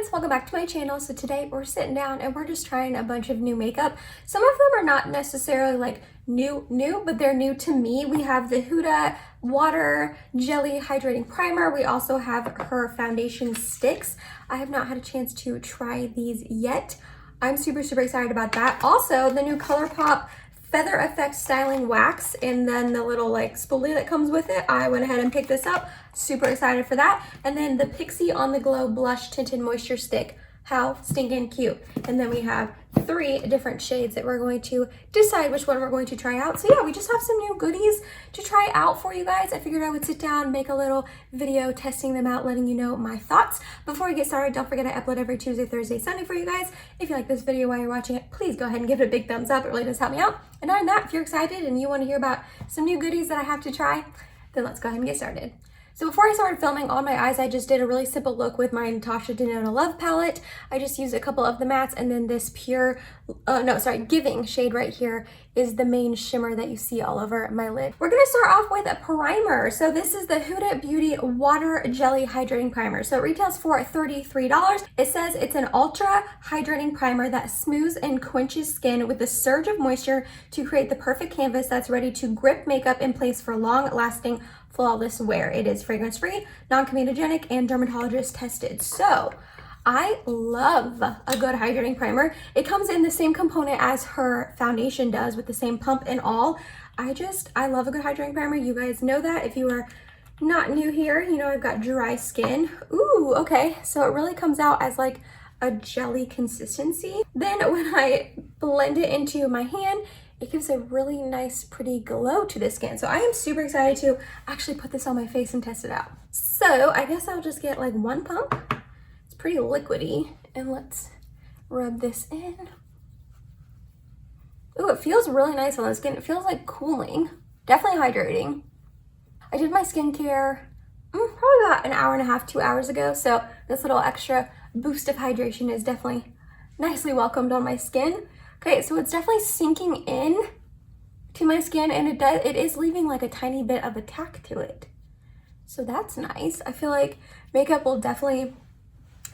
friends, welcome back to my channel. So today we're sitting down and we're just trying a bunch of new makeup. Some of them are not necessarily like new, but they're new to me. We have the Huda Water Jelly Hydrating Primer. We also have her foundation sticks. I have not had a chance to try these yet. I'm super excited about that. Also, the new ColourPop Feather Effect Styling Wax, and then the little like spoolie that comes with it. I went ahead and picked this up. Super excited for that. And then the Pixie On The Glow Blush Tinted Moisture Stick. How stinking cute. And then we have 3 different shades that we're going to decide which one we're going to try out. So yeah, we just have some new goodies to try out for you guys. I figured I would sit down, make a little video testing them out, letting you know my thoughts. Before we get started, don't forget I upload every Tuesday, Thursday, Sunday for you guys. If you like this video while you're watching it, please go ahead and give it a big thumbs up. It really does help me out. And other than that, if you're excited and you want to hear about some new goodies that I have to try, then let's go ahead and get started. So before I started filming on my eyes, I just did a really simple look with my Natasha Denona Love palette. I just used a couple of the mattes, and then this Giving shade right here is the main shimmer that you see all over my lid. We're gonna start off with a primer. So this is the Huda Beauty Water Jelly Hydrating Primer. So it retails for $33. It says it's an ultra hydrating primer that smooths and quenches skin with a surge of moisture to create the perfect canvas that's ready to grip makeup in place for long-lasting flawless wear. It is fragrance-free, non-comedogenic, and dermatologist tested. So I love a good hydrating primer. It comes in the same component as her foundation does, with the same pump and all. I love a good hydrating primer. You guys know that. If you are not new here, you know I've got dry skin. Ooh, okay. So it really comes out as like a jelly consistency. Then when I blend it into my hand, it gives a really nice, pretty glow to the skin. So I am super excited to actually put this on my face and test it out. So I guess I'll just get like 1 pump. It's pretty liquidy. And let's rub this in. Ooh, it feels really nice on the skin. It feels like cooling. Definitely hydrating. I did my skincare probably about an hour and a half, 2 hours ago. So this little extra boost of hydration is definitely nicely welcomed on my skin. Okay, so it's definitely sinking in to my skin, and it is leaving like a tiny bit of a tack to it. So that's nice. I feel like makeup will definitely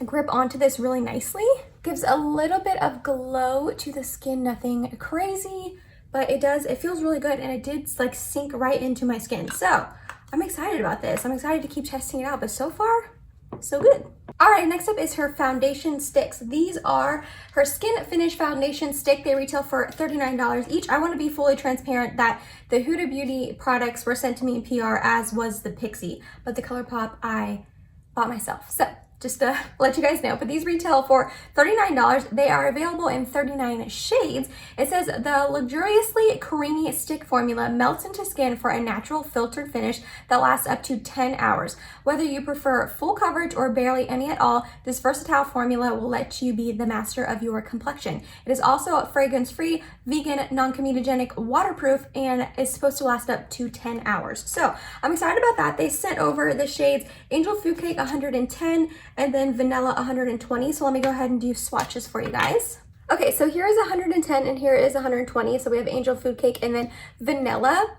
grip onto this really nicely. Gives a little bit of glow to the skin, nothing crazy, but it feels really good, and it did like sink right into my skin. So I'm excited about this. I'm excited to keep testing it out, but so far, so good. All right, next up is her foundation sticks. These are her Skin Finish Foundation Stick. They retail for $39 each. I want to be fully transparent that the Huda Beauty products were sent to me in PR, as was the Pixie, but the ColourPop I bought myself. So just to let you guys know, but these retail for $39. They are available in 39 shades. It says the luxuriously creamy stick formula melts into skin for a natural filtered finish that lasts up to 10 hours. Whether you prefer full coverage or barely any at all, this versatile formula will let you be the master of your complexion. It is also fragrance-free, vegan, non-comedogenic, waterproof, and is supposed to last up to 10 hours. So I'm excited about that. They sent over the shades Angel Food Cake 110 and then Vanilla 120. So let me go ahead and do swatches for you guys. Okay, so here is 110 and here is 120. So we have Angel Food Cake and then Vanilla.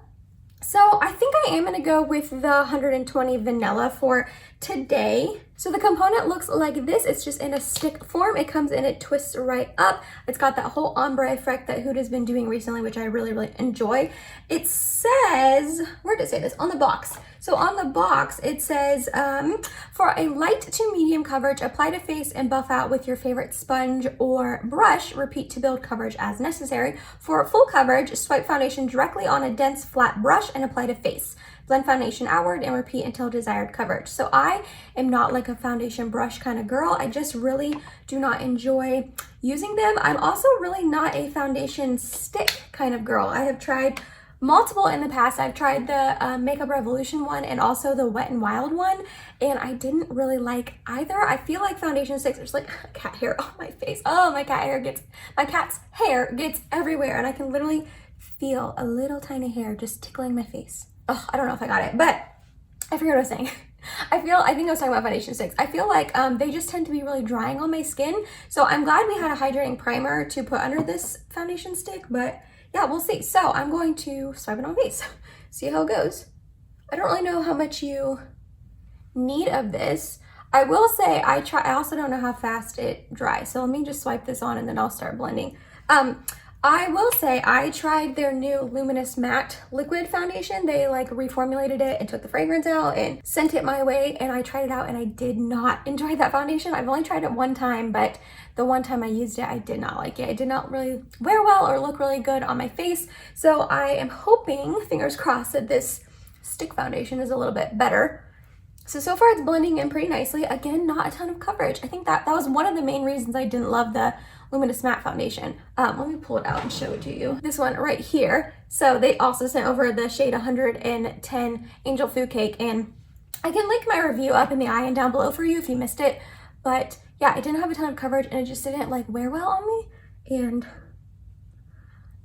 So I think I am gonna go with the 120 Vanilla for today. So the component looks like this. It's just in a stick form. It comes in, it twists right up. It's got that whole ombre effect that Huda's been doing recently, which I really enjoy. It says, where did it say this? On the box. So on the box, it says, for a light to medium coverage, apply to face and buff out with your favorite sponge or brush. Repeat to build coverage as necessary. For full coverage, swipe foundation directly on a dense flat brush and apply to face. Blend foundation outward and repeat until desired coverage. So I am not like a foundation brush kind of girl. I just really do not enjoy using them. I'm also really not a foundation stick kind of girl. I have tried multiple in the past. I've tried the Makeup Revolution one and also the Wet n Wild one, and I didn't really like either. I feel like foundation sticks are just like cat hair on my face. Oh, my cat's hair gets everywhere, and I can literally feel a little tiny hair just tickling my face. Oh, I don't know if I got it, but I forget what I was saying. I think I was talking about foundation sticks. I feel like they just tend to be really drying on my skin. So I'm glad we had a hydrating primer to put under this foundation stick, but yeah, we'll see. So I'm going to swipe it on face, see how it goes. I don't really know how much you need of this. I will say I also don't know how fast it dries. So let me just swipe this on and then I'll start blending. I will say I tried their new Luminous Matte Liquid Foundation. They like reformulated it and took the fragrance out and sent it my way, and I tried it out and I did not enjoy that foundation. I've only tried it one time, but the one time I used it, I did not like it. It did not really wear well or look really good on my face. So I am hoping, fingers crossed, that this stick foundation is a little bit better. So far it's blending in pretty nicely. Again, not a ton of coverage. I think that was one of the main reasons I didn't love the Luminous Matte Foundation. Let me pull it out and show it to you. This one right here. So they also sent over the shade 110 Angel Food Cake, and I can link my review up in the eye and down below for you if you missed it. But yeah, it didn't have a ton of coverage and it just didn't like wear well on me. And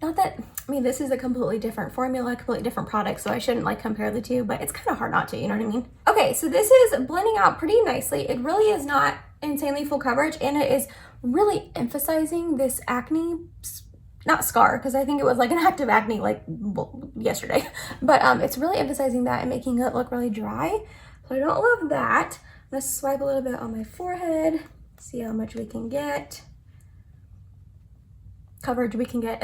not that, I mean, this is a completely different formula, completely different product, so I shouldn't like compare the two, but it's kind of hard not to, you know what I mean? Okay, so this is blending out pretty nicely. It really is not insanely full coverage, and it is really emphasizing this acne, not scar, because I think it was like an active acne like yesterday, but it's really emphasizing that and making it look really dry. So I don't love that. I'm gonna swipe a little bit on my forehead, see how much we can get, coverage we can get.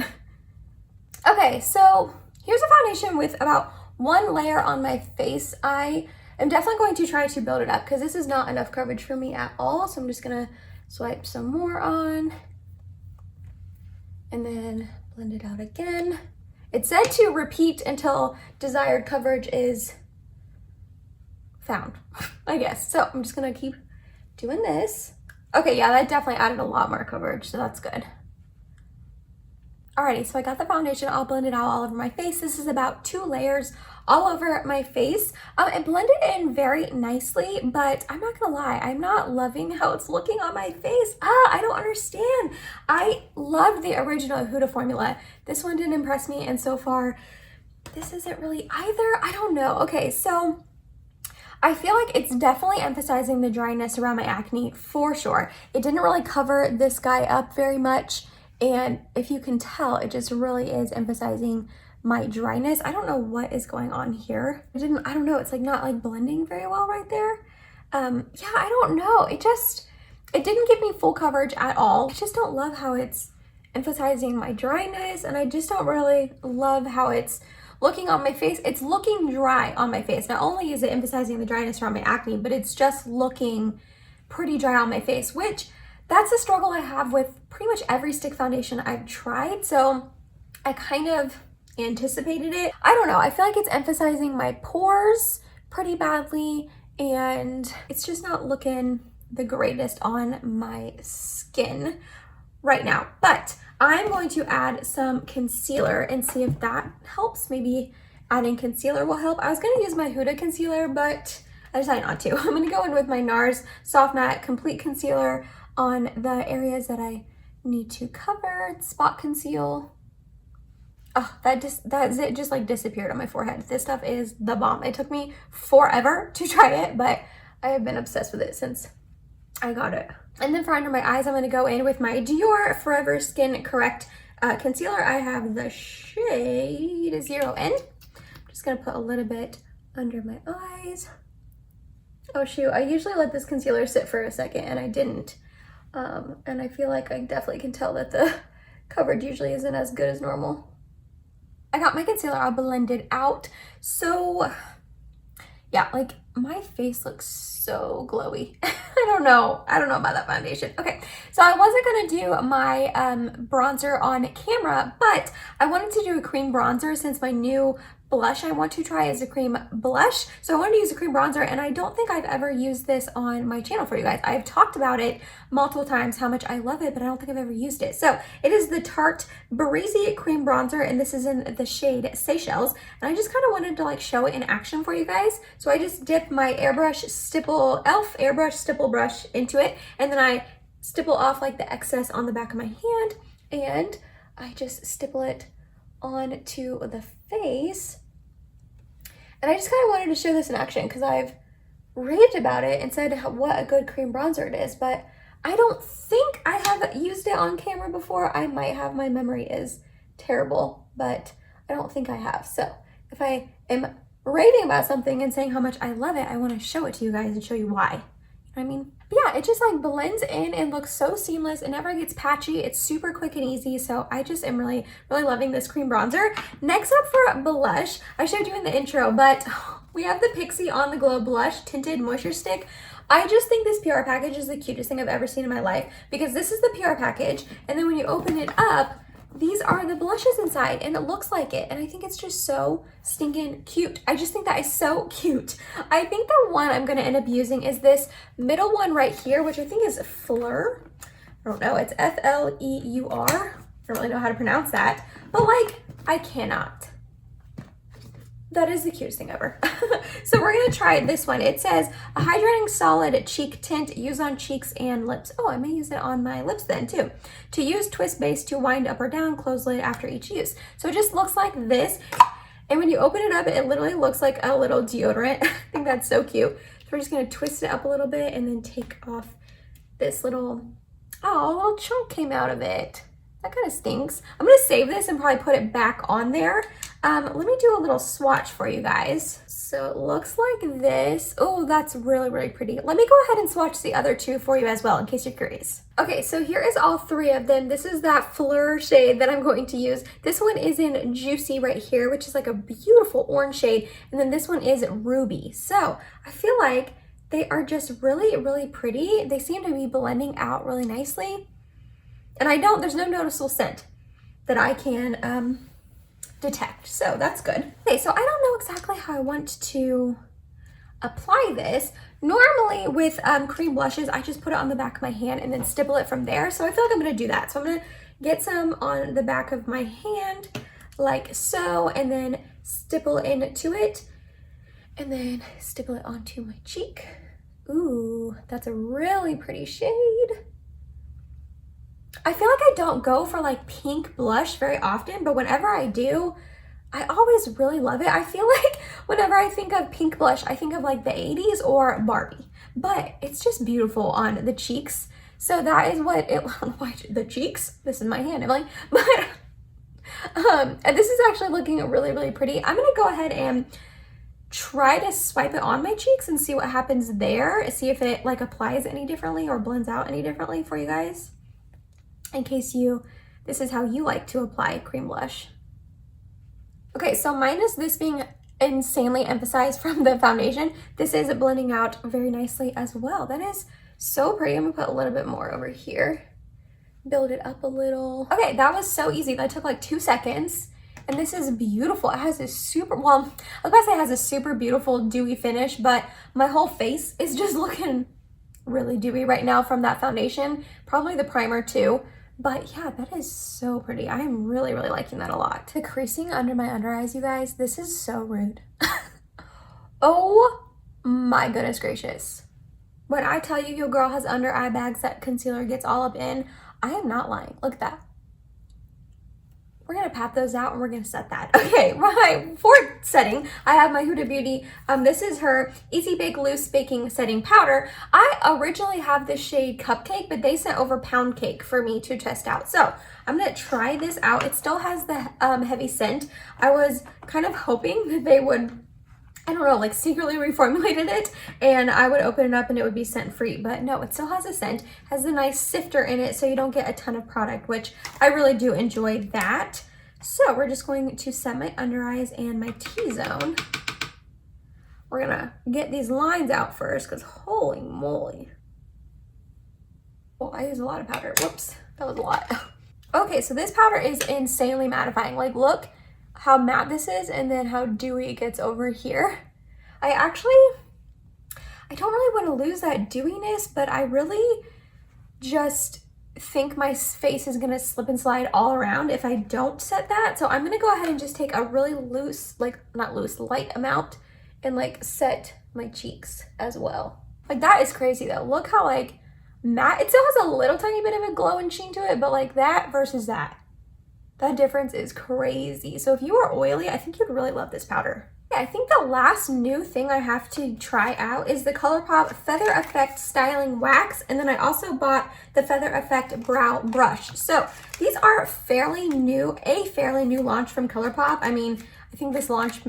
Okay, so here's a foundation with about one layer on my face. I am definitely going to try to build it up because this is not enough coverage for me at all. So I'm just gonna swipe some more on and then blend it out again. It said to repeat until desired coverage is found, I guess. So I'm just gonna keep doing this. Okay, yeah, that definitely added a lot more coverage, so that's good. Alrighty, so I got the foundation all blended out all over my face. This is about 2 layers all over my face. It blended in very nicely, but I'm not gonna lie, I'm not loving how it's looking on my face. I don't understand. I love the original Huda formula. This one didn't impress me, and so far, this isn't really either. I don't know. Okay, so I feel like it's definitely emphasizing the dryness around my acne for sure. It didn't really cover this guy up very much. And if you can tell, it just really is emphasizing my dryness. I don't know what is going on here. I don't know, it's like not like blending very well right there. Yeah, I don't know. It didn't give me full coverage at all. I just don't love how it's emphasizing my dryness, and I just don't really love how it's looking on my face. It's looking dry on my face. Not only is it emphasizing the dryness around my acne, but it's just looking pretty dry on my face, which that's a struggle I have with pretty much every stick foundation I've tried. So I kind of anticipated it. I don't know. I feel like it's emphasizing my pores pretty badly, and it's just not looking the greatest on my skin right now. But I'm going to add some concealer and see if that helps. Maybe adding concealer will help. I was going to use my Huda concealer, but I decided not to. I'm going to go in with my NARS Soft Matte Complete Concealer on the areas that I need to cover, spot conceal. Oh, that zit just like disappeared on my forehead. This stuff is the bomb. It took me forever to try it, but I have been obsessed with it since I got it. And then for under my eyes, I'm gonna go in with my Dior Forever Skin Correct concealer. I have the shade 0N. I'm just gonna put a little bit under my eyes. Oh shoot, I usually let this concealer sit for a second and I didn't. And I feel like I definitely can tell that the coverage usually isn't as good as normal. I got my concealer all blended out. So yeah, like my face looks so glowy. I don't know about that foundation. Okay, so I wasn't gonna do my bronzer on camera, but I wanted to do a cream bronzer since my new blush I want to try is a cream blush. So I wanted to use a cream bronzer, and I don't think I've ever used this on my channel for you guys. I've talked about it multiple times, how much I love it, but I don't think I've ever used it. So it is the Tarte Breezy Cream Bronzer, and this is in the shade Seychelles. And I just kind of wanted to like show it in action for you guys. So I just dipped my airbrush stipple, e.l.f. airbrush stipple brush into it, and then I stipple off like the excess on the back of my hand, and I just stipple it onto the face. And I just kind of wanted to show this in action because I've raved about it and said what a good cream bronzer it is, but I don't think I have used it on camera before. I might have, my memory is terrible, but I don't think I have. So if I am raving about something and saying how much I love it, I want to show it to you guys and show you why. I mean, but yeah, it just like blends in and looks so seamless. It never gets patchy. It's super quick and easy. So I just am really, really loving this cream bronzer. Next up for blush, I showed you in the intro, but we have the Pixi On The Glow Blush Tinted Moisture Stick. I just think this PR package is the cutest thing I've ever seen in my life, because this is the PR package, and then when you open it up, these are the blushes inside, and it looks like it, and I think it's just so stinking cute. I just think that is so cute. I think the one I'm going to end up using is this middle one right here, which I think is Fleur. I don't know, it's Fleur. I don't really know how to pronounce that, but like, I cannot. That is the cutest thing ever. So we're gonna try this one. It says a hydrating solid cheek tint, use on cheeks and lips. Oh, I may use it on my lips then too. To use, twist base to wind up or down, close lid after each use. So it just looks like this. And when you open it up, it literally looks like a little deodorant. I think that's so cute. So we're just gonna twist it up a little bit and then take off this little, oh, a little chunk came out of it. That kind of stinks. I'm gonna save this and probably put it back on there. Let me do a little swatch for you guys. So it looks like this. Oh, that's really, really pretty. Let me go ahead and swatch the other two for you as well, in case you're curious. Okay, so here is all three of them. This is that Fleur shade that I'm going to use. This one is in Juicy right here, which is like a beautiful orange shade. And then this one is Ruby. So I feel like they are just really, really pretty. They seem to be blending out really nicely. And there's no noticeable scent that I can detect, so that's good. Okay, so I don't know exactly how I want to apply this. Normally with cream blushes, I just put it on the back of my hand and then stipple it from there. So I feel like I'm gonna do that. So I'm gonna get some on the back of my hand, like so, and then stipple into it, and then stipple it onto my cheek. Ooh, that's a really pretty shade. I feel like I don't go for like pink blush very often, but whenever I do, I always really love it. I feel like whenever I think of pink blush, I think of like the 80s or Barbie, but it's just beautiful on the cheeks. So that is what it, the cheeks, this is my hand, Emily, but and this is actually looking really, really pretty. I'm gonna go ahead and try to swipe it on my cheeks and see what happens there. See if it like applies any differently or blends out any differently for you guys. In case this is how you like to apply cream blush. Okay, so minus this being insanely emphasized from the foundation, this is blending out very nicely as well. That is so pretty. I'm gonna put a little bit more over here. Build it up a little. Okay, that was so easy. That took like 2 seconds. And this is beautiful. It has this super, well, I was about to say it has a super beautiful dewy finish, but my whole face is just looking really dewy right now from that foundation. Probably the primer too. But yeah, that is so pretty. I am really, really liking that a lot. The creasing under my under eyes, you guys, this is so rude. Oh my goodness gracious. When I tell you your girl has under eye bags that concealer gets all up in, I am not lying. Look at that. We're gonna pat those out and we're gonna set that. Okay, right, for setting, I have my Huda Beauty. This is her Easy Bake Loose Baking Setting Powder. I originally have this shade Cupcake, but they sent over Pound Cake for me to test out. So I'm gonna try this out. It still has the heavy scent. I was kind of hoping that they would, I don't know, like secretly reformulated it and I would open it up and it would be scent free, but no, it still has a scent, has a nice sifter in it so you don't get a ton of product, which I really do enjoy that. So we're just going to set my under eyes and my T-zone. We're gonna get these lines out first because holy moly. Well, I use a lot of powder. Whoops, that was a lot. Okay, so this powder is insanely mattifying. Like look how matte this is and then how dewy it gets over here. I don't really want to lose that dewiness, but I really just think my face is gonna slip and slide all around if I don't set that. So I'm gonna go ahead and just take a really loose, like not loose, light amount and like set my cheeks as well. Like that is crazy though. Look how like matte, it still has a little tiny bit of a glow and sheen to it, but like that versus that. That difference is crazy. So if you are oily, I think you'd really love this powder. Yeah, I think the last new thing I have to try out is the ColourPop Feather Effect Styling Wax. And then I also bought the Feather Effect Brow Brush. So these are a fairly new launch from ColourPop. I mean, I think this launched,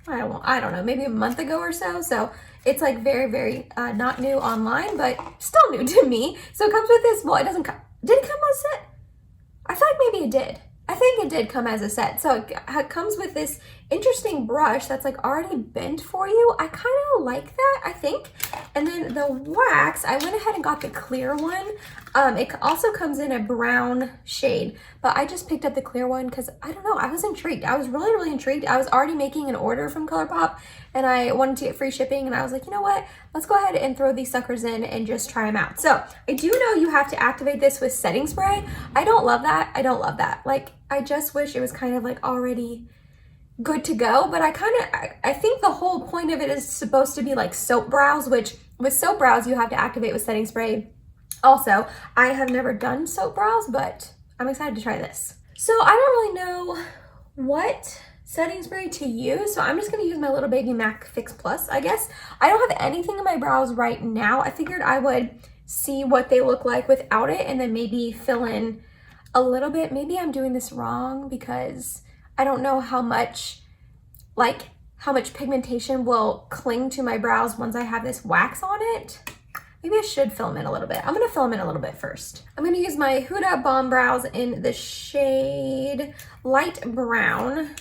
I don't know, maybe a month ago or so. So It's like very, very not new online, but still new to me. So it comes with this, well, it doesn't come, did it come on set? I feel like maybe it did. I think it did come as a set. So it comes with this interesting brush that's like already bent for you. I kind of like that, I think. And then the wax, I went ahead and got the clear one. It also comes in a brown shade, but I just picked up the clear one because I don't know, I was intrigued. I was really, really intrigued. I was already making an order from ColourPop and I wanted to get free shipping, and I was like, you know what? Let's go ahead and throw these suckers in and just try them out. So I do know you have to activate this with setting spray. I don't love that. I don't love that. Like, I just wish it was kind of like already good to go, but I think the whole point of it is supposed to be like soap brows, which with soap brows you have to activate with setting spray. Also, I have never done soap brows, but I'm excited to try this. So I don't really know what setting spray to use, so I'm just going to use my Little Baby MAC Fix Plus, I guess. I don't have anything in my brows right now. I figured I would see what they look like without it and then maybe fill in a little bit. Maybe I'm doing this wrong because I don't know how much pigmentation will cling to my brows once I have this wax on it. Maybe I should fill them in a little bit. I'm gonna fill them in a little bit first. I'm gonna use my Huda Bomb Brows in the shade Light Brown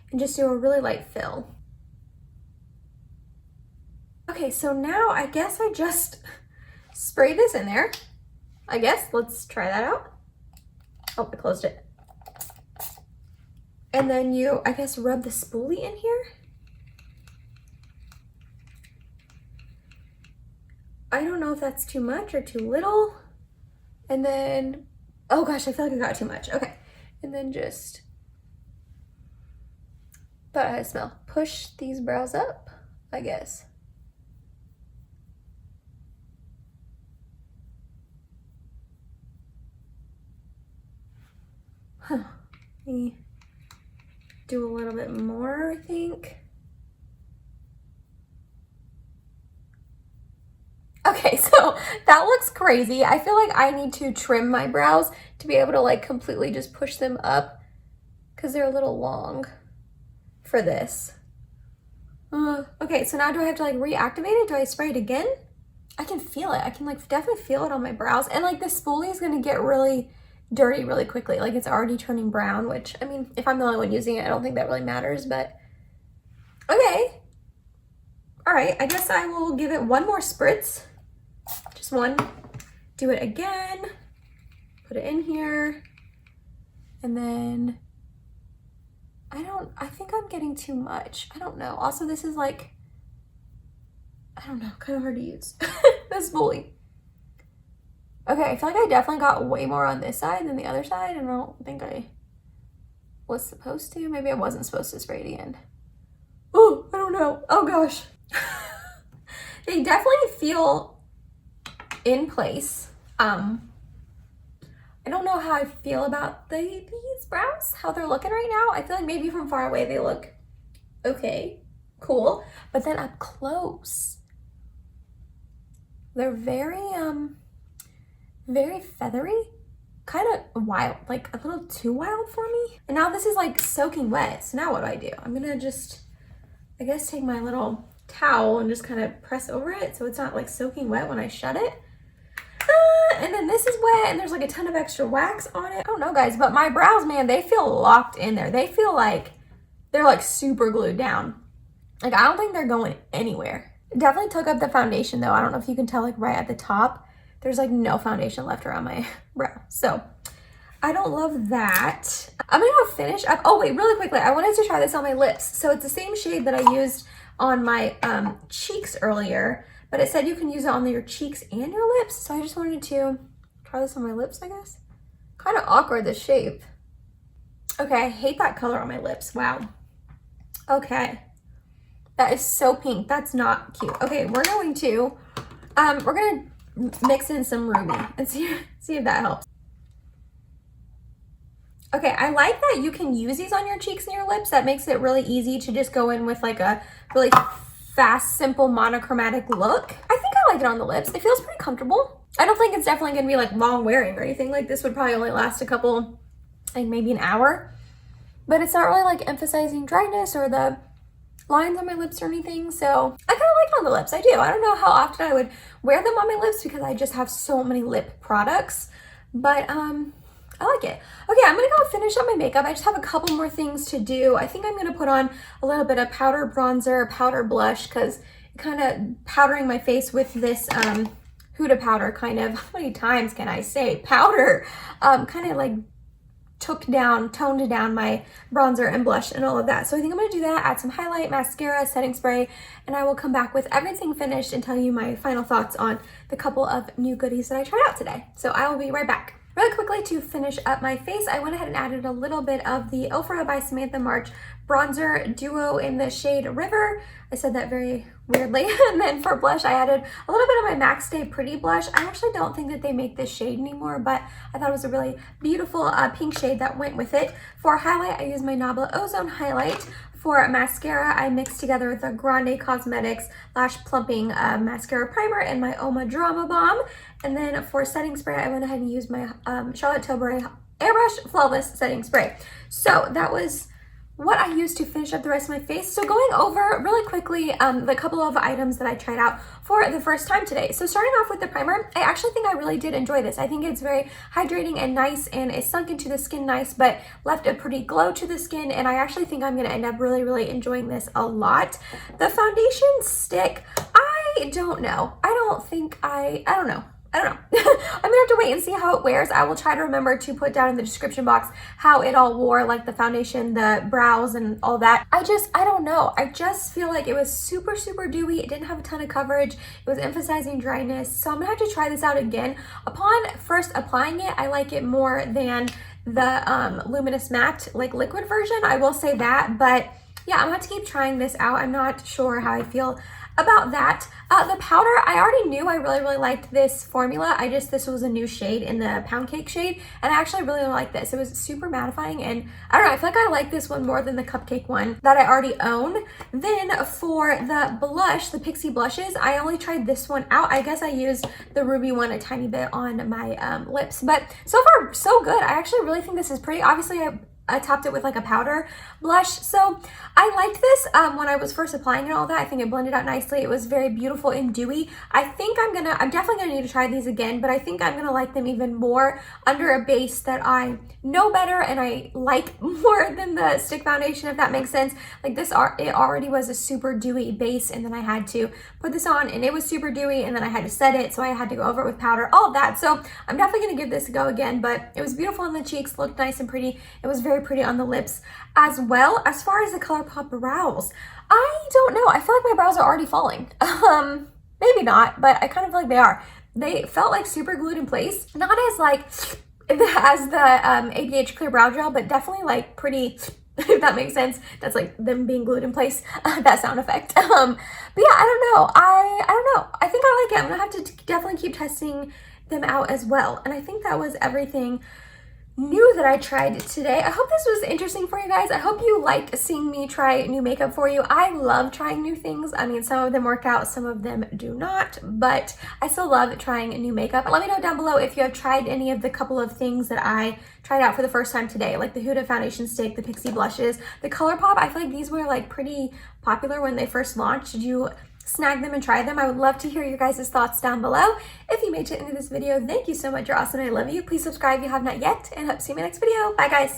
and just do a really light fill. Okay, so now I guess I just spray this in there. I guess, let's try that out. Oh, I closed it. And then you, I guess, rub the spoolie in here. I don't know if that's too much or too little. And then, oh gosh, I feel like I got too much. Okay. And then just, thought I had a smell. Push these brows up, I guess. Huh. Maybe do a little bit more, I think. Okay, so that looks crazy. I feel like I need to trim my brows to be able to like completely just push them up because they're a little long for this. Okay, so now do I have to like reactivate it? Do I spray it again? I can feel it. I can like definitely feel it on my brows. And like the spoolie is gonna get really dirty really quickly. Like it's already turning brown, which I mean, if I'm the only one using it, I don't think that really matters, but okay. All right, I guess I will give it one more spritz. Just one. Do it again. Put it in here. And then I think I'm getting too much. I don't know. Also, this is like, I don't know, kind of hard to use. This spoolie. Okay, I feel like I definitely got way more on this side than the other side, and I don't think I was supposed to. Maybe I wasn't supposed to spray it again. Oh, I don't know. Oh gosh. They definitely feel in place. I don't know how I feel about these brows, how they're looking right now. I feel like maybe from far away they look okay, cool. But then up close, they're very feathery, kind of wild, like a little too wild for me. And now this is like soaking wet. So now what do? I'm gonna just, I guess, take my little towel and just kind of press over it so it's not like soaking wet when I shut it. And then this is wet and there's like a ton of extra wax on it. I don't know, guys, but my brows, man, they feel locked in there. They feel like they're like super glued down. Like I don't think they're going anywhere. Definitely took up the foundation though. I don't know if you can tell, like right at the top, there's like no foundation left around my brow. So I don't love that. I'm gonna go finish up. Oh wait, really quickly, I wanted to try this on my lips. So it's the same shade that I used on my cheeks earlier, but it said you can use it on your cheeks and your lips. So I just wanted to try this on my lips, I guess. Kind of awkward, the shape. Okay, I hate that color on my lips. Wow. Okay. That is so pink. That's not cute. Okay, we're going to mix in some ruby and see if that helps. Okay, I like that you can use these on your cheeks and your lips. That makes it really easy to just go in with like a really fast, simple, monochromatic look. I think I like it on the lips. It feels pretty comfortable. I don't think it's definitely gonna be like long wearing or anything. Like this would probably only last a couple, like maybe an hour. But it's not really like emphasizing dryness or the lines on my lips or anything. So I kind of like it on the lips. I do. I don't know how often I would wear them on my lips because I just have so many lip products, but I like it. Okay, I'm gonna go finish up my makeup. I just have a couple more things to do. I think I'm gonna put on a little bit of powder bronzer, powder blush, because kind of powdering my face with this Huda powder kind of, how many times can I say powder? Kind of like toned down my bronzer and blush and all of that. So I think I'm gonna do that, add some highlight, mascara, setting spray, and I will come back with everything finished and tell you my final thoughts on the couple of new goodies that I tried out today. So I will be right back. Really quickly, to finish up my face, I went ahead and added a little bit of the Ofra by Samantha March bronzer duo in the shade River. I said that very weirdly. And then for blush, I added a little bit of my MAC Stay Pretty blush. I actually don't think that they make this shade anymore, but I thought it was a really beautiful pink shade that went with it. For highlight, I used my Nabla Ozone highlight. For mascara, I mixed together the Grande Cosmetics Lash Plumping Mascara Primer and my Oma Drama Bomb. And then for setting spray, I went ahead and used my Charlotte Tilbury Airbrush Flawless Setting Spray. So that was what I used to finish up the rest of my face. So going over really quickly the couple of items that I tried out for the first time today. So starting off with the primer, I actually think I really did enjoy this. I think it's very hydrating and nice, and it sunk into the skin nice, but left a pretty glow to the skin, and I actually think I'm gonna end up really enjoying this a lot. The foundation stick, I don't know. I don't know. I'm gonna have to wait and see how it wears. I will try to remember to put down in the description box how it all wore, like the foundation, the brows, and all that. I don't know. I just feel like it was super dewy. It didn't have a ton of coverage. It was emphasizing dryness. So I'm gonna have to try this out again. Upon first applying it, I like it more than the Luminous Matte, like liquid version. I will say that, but yeah, I'm gonna have to keep trying this out. I'm not sure how I feel about that. The powder, I already knew I really liked this formula. This was a new shade in the Pound Cake shade, and I actually really like this. It was super mattifying, and I don't know, I feel like I like this one more than the Cupcake one that I already own. Then for the blush, the Pixie blushes, I only tried this one out. I guess I used the Ruby one a tiny bit on my lips, but so far so good. I actually really think this is pretty. Obviously, I topped it with like a powder blush. So I liked this when I was first applying and all that. I think it blended out nicely. It was very beautiful and dewy. I'm definitely gonna need to try these again, but I think I'm gonna like them even more under a base that I know better and I like more than the stick foundation, if that makes sense. Like this, it already was a super dewy base, and then I had to put this on and it was super dewy, and then I had to set it, so I had to go over it with powder, all of that. So I'm definitely gonna give this a go again, but it was beautiful on the cheeks, looked nice and pretty. It was very pretty on the lips as well. As far as the ColourPop brows, I don't know. I feel like my brows are already falling. Maybe not, but I kind of feel like they are. They felt like super glued in place. Not as like as the ABH Clear Brow Gel, but definitely like pretty, if that makes sense. That's like them being glued in place, that sound effect. But yeah, I don't know. I don't know. I think I like it. I'm gonna have to definitely keep testing them out as well. And I think that was everything new that I tried today. I hope this was interesting for you guys. I hope you liked seeing me try new makeup for you. I love trying new things. I mean, some of them work out, some of them do not, but I still love trying new makeup. Let me know down below if you have tried any of the couple of things that I tried out for the first time today, like the Huda foundation stick, the Pixie blushes, the ColourPop. I feel like these were like pretty popular when they first launched. Did you snag them and try them? I would love to hear your guys' thoughts down below. If you made it to the end of this video, thank you so much. You're awesome. I love you. Please subscribe if you have not yet, and hope to see you in my next video. Bye, guys.